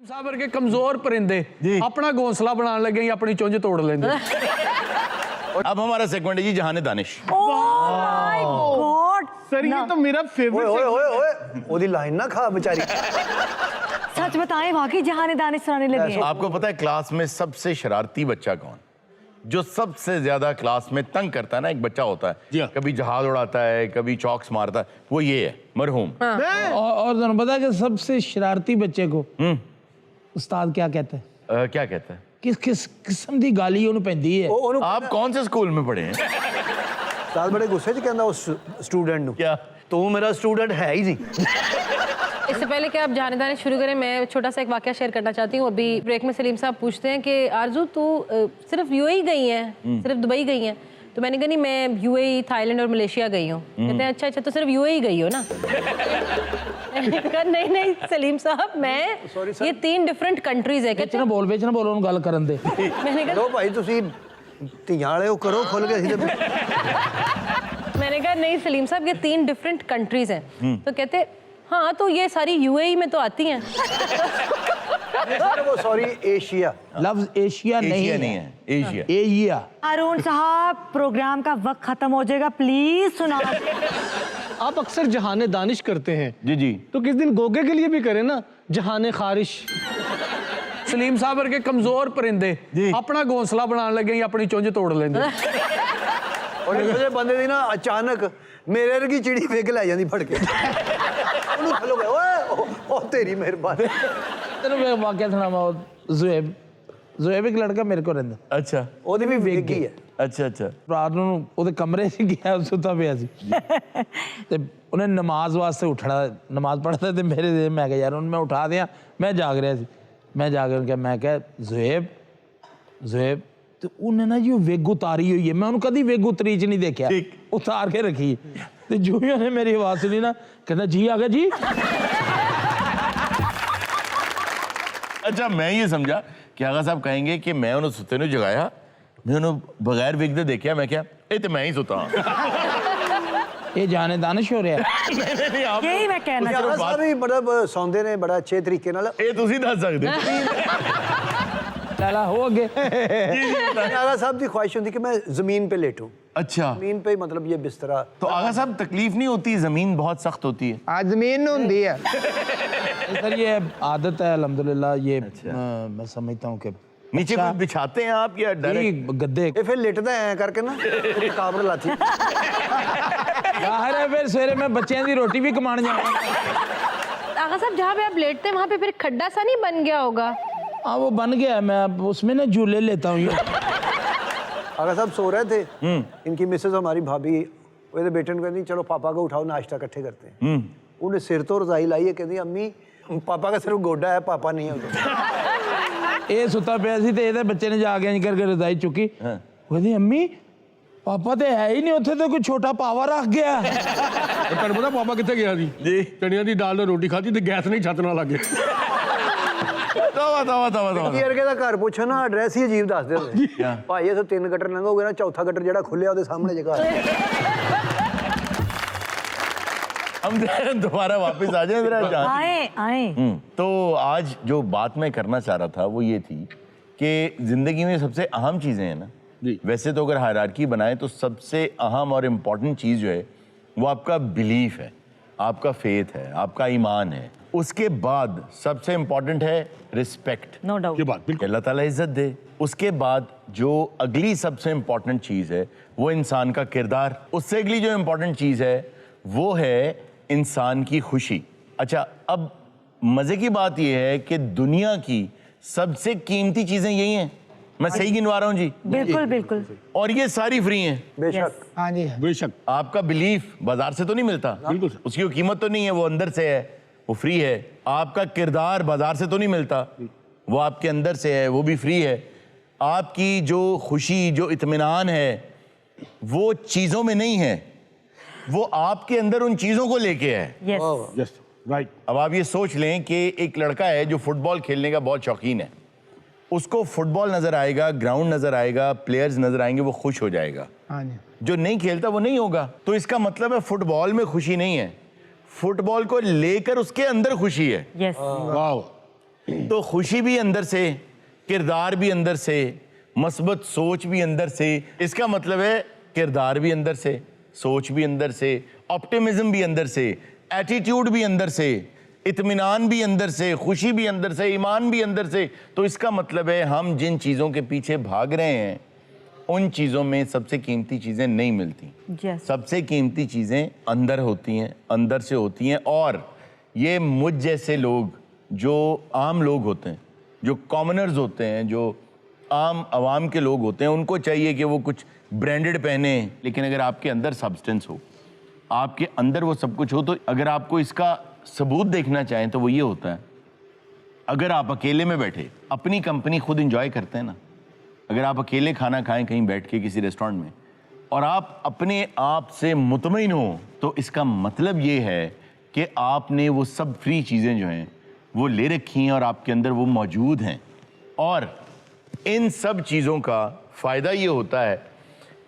साबर के कमजोर परिंदे अपना घोंसला बनाने लगे ही अपनी चुंझ तोड़ लेंगे। अब हमारा सेगमेंट है जी जहाने दानिश। माय गॉड सर ये तो मेरा फेवरेट। ओए ओए ओए ओदी लाइन ना खा बेचारी। सच बताएं वाकई जहाने दानिश सुनाने लगे हैं। आपको पता है क्लास में सबसे शरारती बच्चा कौन? जो सबसे ज्यादा क्लास में तंग करता है ना, एक बच्चा होता है, कभी जहाज उड़ाता है, कभी चॉक्स मारता है, वो ये है मरहूम। और तुम्हें पता है कि सबसे शरारती बच्चे को उस्ताद क्या कहते हैं? क्या कहता है? किस किस किस्म की गाली उन्हें पैंदी है। आप कौन से स्कूल में पढ़े हैं? साल बड़े गुस्से च कहंदा उस स्टूडेंट नु, क्या तू मेरा स्टूडेंट है ही नहीं। इससे पहले कि आप जाने दाने शुरू करें, मैं छोटा सा एक वाकया शेयर करना चाहती हूँ। अभी ब्रेक में सलीम साहब पूछते हैं कि आरजू तू सिर्फ यूएई गई हैं, सिर्फ दुबई गई हैं? तो मैंने कहा नहीं, मैं यूएई, थाईलैंड और मलेशिया गई हूँ। कहते हैं अच्छा अच्छा, तो सिर्फ यूएई गई हो ना? मैंने कहा नहीं नहीं सलीम साहब, मैं ये 3 डिफरेंट कंट्रीज है। बेचना बोल उन्होंने गल करन दे। मैंने कहा लो भाई तुसी ਧੀਆਂ ਵਾਲੇ ਉਹ करो खोल के मैंने कहा नहीं सलीम साहब, ये 3 डिफरेंट कंट्रीज हैं। तो कहते हाँ तो ये सारी यूएई में तो आती हैं। वो सॉरी एशिया, लफ्ज एशिया नहीं है, एशिया। एशिया। अरुण साहब प्रोग्राम का वक्त खत्म हो जाएगा, प्लीज सुना। आप अक्सर जहाने दानिश करते हैं जी जी, तो किस दिन गोगे के लिए भी करें ना, जहाने खारिश। सलीम साबर के कमजोर परिंदे अपना घोंसला बनाने लगे ही अपनी चुंझ तोड़ लेंगे। और इस बंदे दी ना अचानक मेरे वर्गी चिड़ी वेग लै जांदी फड़ के। ओनू खलो गए ओए ओ तेरी मेहरबानी। तेरे मैं वाकया सुनावा। ज़ुएब एक लड़का मेरे को रहंदा। अच्छा ओदी भी वेग ही है। अच्छा अच्छा। रात ਨੂੰ ਉਹਦੇ ਕਮਰੇ 'ਚ ਗਿਆ, ਸੁੱਤਾ ਪਿਆ ਸੀ ਤੇ ਉਹਨੇ ਨਮਾਜ਼ ਵਾਸਤੇ ਉੱਠਣਾ, ਨਮਾਜ਼ ਪੜ੍ਹਦਾ ਤੇ ਮੇਰੇ ਮੈਂ ਕਿਹਾ ਯਾਰ ਉਹਨੂੰ ਮੈਂ ਉਠਾ ਦਿਆਂ, ਮੈਂ ਜਾਗ ਰਿਹਾ ਸੀ। ਮੈਂ ਜਾ ਕੇ ਮੈਂ ਕਿਹਾ ज़ुएब ਤੇ ਉਹਨੇ ਨਾ ਜੀ ਉਹ ਵਿਗ ਉਤਾਰੀ ਹੋਈ ਹੈ, ਮੈਂ ਉਹਨੂੰ ਕਦੀ ਵਿਗ ਉਤਰੀ 'ਚ ਨਹੀਂ ਦੇਖਿਆ, ਉਤਾਰ ਕੇ ਰੱਖੀ ਤੇ ਜੋ ਹੀ ਉਹਨੇ ਮੇਰੀ ਆਵਾਜ਼ ਸੁਣੀ ਨਾ, ਕਹਿੰਦਾ जी आ गया जी। अच्छा मैं ये समझा कि आगा साहब कहेंगे कि मैं उन्हें सुते ने जगाया, मैं उन्हें बगैर विग दे देखा, मैं क्या ये तो मैं ही सुता हूं। ये जाने दानिश हो रहा है। यही मैं कहना आगा साहब भी मतलब सौंदे ने बड़ा अच्छे तरीके नाल। ये तुसी दस सकदे। चला हो गए। आगा साहब की ख्वाहिश होती कि मैं जमीन पे लेटूं। अच्छा जमीन पे मतलब ये बिस्तरा। तो आगा साहब तकलीफ नहीं होती? जमीन बहुत सख्त होती है। आज जमीन होती है सर, ये आदत है अल्हम्दुलिल्लाह। ये मैं समझता हूँ कि नीचे कोई बिछाते हैं आप या डायरेक्ट गद्दे? ये फिर लेटदा है करके ना काबड़ लाती। बाहर है, फिर सवेरे मैं बच्चों की रोटी भी कमाने जाऊँ। आगा साहब जहाँ पे आप लेटते हैं वहाँ पे फिर खड्डा सा नहीं बन गया होगा? हाँ वो बन गया, मैं उसमें ना झूले लेता हूँ। आगा साहब सो रहे थे, इनकी मिसेज हमारी भाभी वो बेटे ने कहती चलो पापा को उठाओ नाश्ता इकट्ठे करते हैं। उन्हें सिर तो रजाई लाई है, कहती अम्मी पापा का सिर्फ गोडा है, पापा नहीं है। ये सुता पिया सी ते ਇਹਦੇ ਬੱਚੇ ਨੇ ਜਾ ਕੇ ਇੰਜ ਕਰਕੇ ਰਜ਼ਾਈ ਚੁੱਕੀ, ਕਹਿੰਦੀ ਅੰਮੀ ਪਾਪਾ ਤੇ ਹੈ ਹੀ ਨਹੀਂ ਉੱਥੇ, ਤੇ ਕੋਈ ਛੋਟਾ ਪਾਵਾ ਰੱਖ ਗਿਆ। ਤੁਹਾਨੂੰ ਪਤਾ ਪਾਪਾ ਕਿੱਥੇ ਗਿਆ ਸੀ? ਜੀ ਚਣਿਆਂ ਦੀ ਦਾਲ ਨਾਲ ਰੋਟੀ ਖਾਧੀ ਤੇ ਗੈਸ ਨਹੀਂ ਛੱਤ ਨਾਲ ਲੱਗੇ। ਕੀ ਅਰਗੇ ਦਾ ਘਰ ਪੁੱਛੋ ਨਾ, ਐਡਰੈਸ ਹੀ ਅਜੀਬ ਦੱਸਦੇ ਹੁੰਦੇ ਭਾਈ। ਇਹ 3 ਗਟਰ ਲੰਘੋਗੇ ਨਾ, ਚੌਥਾ ਗਟਰ ਜਿਹੜਾ ਖੁੱਲਿਆ ਉਹਦੇ ਸਾਹਮਣੇ ਜਗ੍ਹਾ। हम दोबारा वापस आ जाए जरा। आए तो आज जो बात मैं करना चाह रहा था वो ये थी कि जिंदगी में सबसे अहम चीजें हैं ना, वैसे तो अगर हायरार्की बनाए तो सबसे अहम और इम्पोर्टेंट चीज जो है वो आपका बिलीफ है, आपका फेथ है, आपका ईमान है। उसके बाद सबसे इम्पोर्टेंट है रिस्पेक्ट। नो डाउट, ये बात बिल्कुल। अल्लाह ताला इज्जत दे। उसके बाद जो अगली सबसे इम्पोर्टेंट चीज है वो इंसान का किरदार। उससे अगली जो इम्पोर्टेंट चीज है वो है इंसान की खुशी। अच्छा अब मजे की बात यह है कि दुनिया की सबसे कीमती चीजें यही हैं। मैं सही गिनवा रहा हूं जी? बिल्कुल बिल्कुल। और ये सारी फ्री हैं। बेशक। हाँ जी बेशक। आपका बिलीफ बाजार से तो नहीं मिलता, बिल्कुल उसकी कोई कीमत तो नहीं है, वो अंदर से है, वो फ्री है। आपका किरदार बाजार से तो नहीं मिलता, वो आपके अंदर से है, वो भी फ्री है। आपकी जो खुशी, जो इत्मीनान है, वो चीजों में नहीं है, वो आपके अंदर उन चीजों को लेके है। Yes yes right. अब आप ये सोच लें कि एक लड़का है जो फुटबॉल खेलने का बहुत शौकीन है, उसको फुटबॉल नजर आएगा, ग्राउंड नजर आएगा, प्लेयर्स नजर आएंगे, वो खुश हो जाएगा। हाँ जी। जो नहीं खेलता वो नहीं होगा। तो इसका मतलब है फुटबॉल में खुशी नहीं है, फुटबॉल को लेकर उसके अंदर खुशी है। यस वाह। तो खुशी भी अंदर से, किरदार भी अंदर से, मस्बत सोच भी अंदर से। इसका मतलब है किरदार भी अंदर से, सोच भी अंदर से, ऑप्टिमिज्म भी अंदर से, एटीट्यूड भी अंदर से, इत्मीनान भी अंदर से, खुशी भी अंदर से, ईमान भी अंदर से। तो इसका मतलब है हम जिन चीज़ों के पीछे भाग रहे हैं उन चीज़ों में सबसे कीमती चीज़ें नहीं मिलती। Yes. सबसे कीमती चीज़ें अंदर होती हैं, अंदर से होती हैं। और ये मुझ जैसे लोग जो आम लोग होते हैं, जो कॉमनर्स होते हैं, जो आम आवाम के लोग होते हैं, उनको चाहिए कि वो कुछ ब्रांडेड पहने, लेकिन अगर आपके अंदर सब्सटेंस हो, आपके अंदर वो सब कुछ हो, तो अगर आपको इसका सबूत देखना चाहें तो वो ये होता है, अगर आप अकेले में बैठे अपनी कंपनी खुद इंजॉय करते हैं ना, अगर आप अकेले खाना खाएं कहीं बैठ के किसी रेस्टोरेंट में और आप अपने आप से मुतमईन हो, तो इसका मतलब ये है कि आपने वो सब फ्री चीज़ें जो हैं वो ले रखी हैं और आपके अंदर वो मौजूद हैं। और इन सब चीज़ों का फ़ायदा ये होता है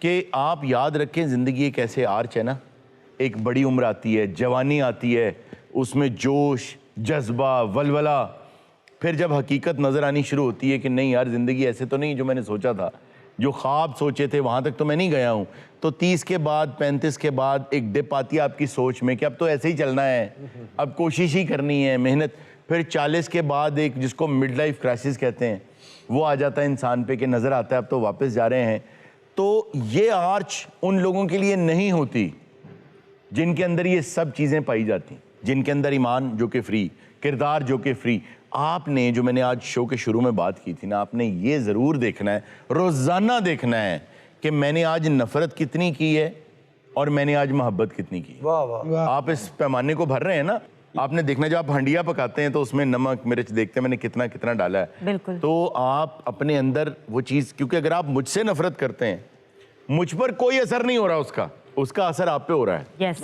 कि आप याद रखें, ज़िंदगी एक ऐसे आर्च है ना, एक बड़ी उम्र आती है, जवानी आती है, उसमें जोश, जज्बा, वलवला, फिर जब हकीकत नज़र आनी शुरू होती है कि नहीं यार ज़िंदगी ऐसे तो नहीं जो मैंने सोचा था, जो ख्वाब सोचे थे वहाँ तक तो मैं नहीं गया हूँ, तो 30 के बाद 35 के बाद एक डिप आती है आपकी सोच में कि अब तो ऐसे ही चलना है, अब कोशिश ही करनी है, मेहनत। फिर 40 के बाद एक जिसको मिड लाइफ क्राइसिस कहते हैं वो आ जाता है इंसान पे कि नज़र आता है अब तो वापस जा रहे हैं। तो ये आर्च उन लोगों के लिए नहीं होती जिनके अंदर ये सब चीज़ें पाई जाती, जिनके अंदर ईमान जो कि फ्री, किरदार जो कि फ्री। आपने जो मैंने आज शो के शुरू में बात की थी ना, आपने ये ज़रूर देखना है, रोज़ाना देखना है कि मैंने आज नफ़रत कितनी की है और मैंने आज मोहब्बत कितनी की। वाह वाह। आप इस पैमाने को भर रहे हैं ना, आपने देखना जब आप हंडिया पकाते हैं तो उसमें नमक मिर्च देखते हैं मैंने कितना कितना डाला है। बिल्कुल। तो आप अपने अंदर वो चीज़, क्योंकि अगर आप मुझसे नफरत करते हैं, मुझ पर कोई असर नहीं हो रहा, उसका असर आप पे हो रहा है। यस।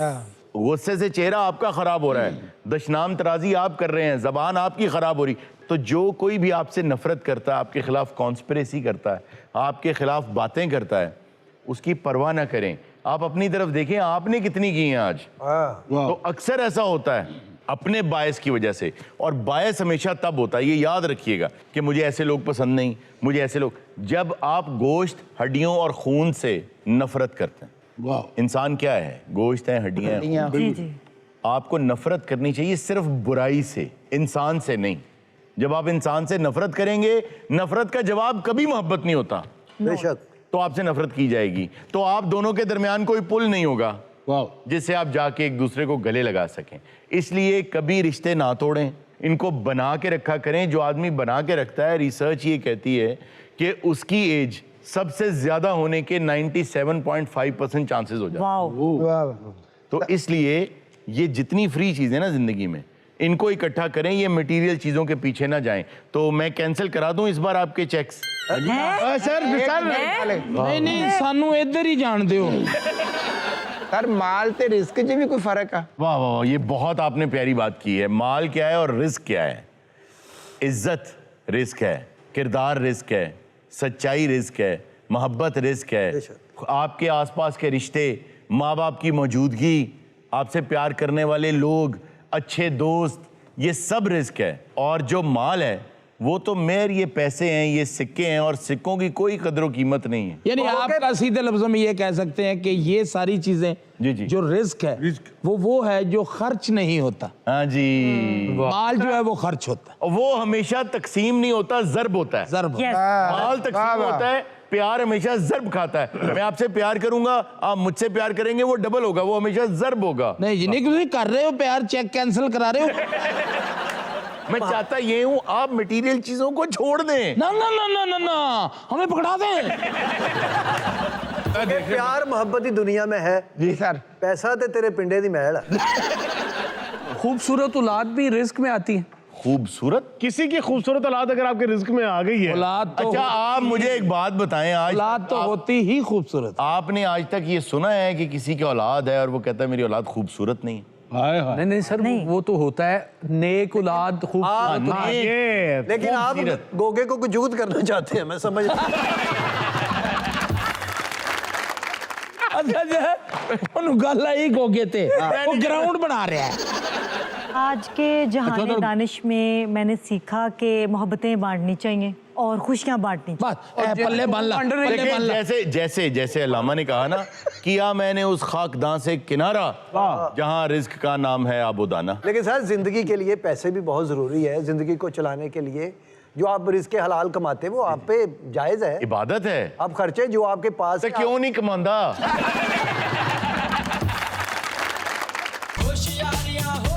गुस्से से चेहरा आपका खराब हो रहा है, दशनाम तराजी आप कर रहे हैं, जबान आपकी खराब हो रही। तो जो कोई भी आपसे नफरत करता है, आपके खिलाफ कॉन्स्पिरेसी करता है, आपके खिलाफ बातें करता है, उसकी परवाह ना करें। आप अपनी तरफ देखें आपने कितनी की हैं आज। तो अक्सर ऐसा होता है अपने बायस की वजह से, और बायस हमेशा तब होता है, ये याद रखिएगा, कि मुझे ऐसे लोग पसंद नहीं, मुझे ऐसे लोग। जब आप गोश्त, हड्डियों और खून से नफरत करते हैं, इंसान क्या है, गोश्त है, हड्डियां हैं। जी जी। आपको नफरत करनी चाहिए सिर्फ बुराई से, इंसान से नहीं। जब आप इंसान से नफरत करेंगे, नफरत का जवाब कभी मोहब्बत नहीं होता, बेशक। तो आपसे नफरत की जाएगी, तो आप दोनों के दरमियान कोई पुल नहीं होगा जिससे आप जाके एक दूसरे को गले लगा सकें। इसलिए कभी रिश्ते ना तोड़ें, इनको बना के रखा करें। जो आदमी बना के रखता है, रिसर्च ये कहती है कि उसकी एज सबसे ज्यादा होने के 97.5% चांसेस हो जाते हैं। तो इसलिए ये जितनी फ्री चीजें ना जिंदगी में, इनको इकट्ठा करें, ये मटेरियल चीजों के पीछे ना जाएं। तो मैं कैंसिल करा दूं इस बार आपके चेक्स। नहीं सानू इधर ही जान दियो। सर माल ते रिस्क च भी कोई फर्क है? वाह वाह वाह, ये बहुत आपने प्यारी बात की है। माल क्या है और रिस्क क्या है? इज्जत रिस्क है, किरदार रिस्क है, सच्चाई रिस्क है, मोहब्बत रिस्क है, आपके आसपास के रिश्ते, माँ बाप की मौजूदगी, आपसे प्यार करने वाले लोग, अच्छे दोस्त, ये सब रिस्क है। और जो माल है वो तो मेर, ये पैसे हैं, ये सिक्के हैं, और सिक्कों की कोई कदर कीमत नहीं है। यानी आपका सीधे लफ्जों में ये कह सकते हैं कि ये सारी चीजें जी जी। जो रिस्क है वो है जो खर्च नहीं होता। हाँ जी। माल जो है वो खर्च होता है, और वो हमेशा तकसीम नहीं होता, ज़र्ब होता है। ज़र्ब। यस। माल तकसीम होता है, प्यार हमेशा ज़र्ब खाता है। मैं आपसे प्यार करूंगा, आप मुझसे प्यार करेंगे, वो डबल होगा, वो हमेशा ज़र्ब होगा। नहीं जी, नहीं तुम कर रहे हो प्यार, चेक कैंसिल करा रहे हो। मैं चाहता ये हूं आप मटेरियल चीजों को छोड़ दें। ना ना ना ना ना ना, हमें पकड़ा दें। प्यार मोहब्बत ही दुनिया में है जी सर। पैसा ते तेरे पिंडे दी महल है। खूबसूरत औलाद भी रिस्क में आती है। खूबसूरत, किसी की खूबसूरत औलाद अगर आपके रिस्क में आ गई है, औलाद तो अच्छा आप मुझे एक बात बताएं, आज औलाद तो होती ही खूबसूरत। आपने आज तक ये सुना है कि किसी की औलाद है और वो कहता है मेरी औलाद खूबसूरत नहीं है? नहीं नहीं सर, वो तो होता है नेक औलाद खूबसूरत। ये लेकिन आप गोगे को कुजूद करना चाहते हैं, मैं समझ। अच्छा जी, उन गल आई गोगे ते वो ग्राउंड बना रहा है। आज के जहान तो- दानिश में मैंने सीखा कि मोहब्बतें बांटनी चाहिए और खुशियां बांटनी चाहिए। बस ए, पल्ले बांध ला, पल्ले देखिए, बांध ला। जैसे जैसे जैसे अल्लामा ने कहा ना, किया मैंने उस खाकदां से किनारा जहां रिस्क का नाम है आबोदाना। लेकिन सर जिंदगी के लिए पैसे भी बहुत ज़रूरी है, ज़िंदगी को चलाने के लिए जो आप रिस्क हलाल कमाते हैं वो आप पे जायज़ है। इबादत है, आप खर्चे जो आपके पास तो क्यों नहीं कमांदा? होशियारियां हो